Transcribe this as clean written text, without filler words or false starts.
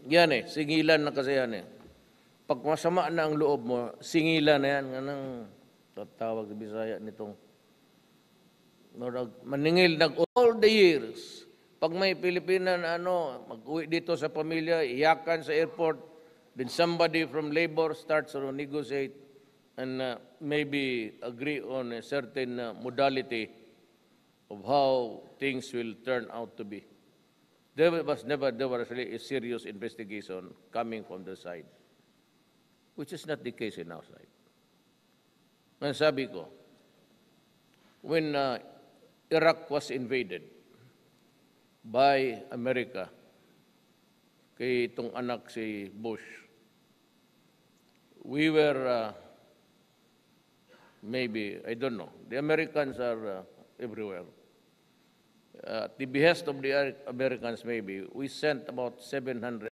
Yan eh, singilan na kasi yan eh. Pag masama na ang loob mo, singilan na yan. Anong tatawag sa Bisaya nitong maningil all the years. Pag may Pilipina na mag-uwi dito sa pamilya, iyakan sa airport, then somebody from labor starts to negotiate and maybe agree on a certain modality of how things will turn out to be. There was really a serious investigation coming from the side, which is not the case in our side. Ang sabi ko, when Iraq was invaded by America, kay itong anak si Bush, we were maybe, I don't know, the Americans are everywhere. At the behest of the Americans maybe, we sent about 700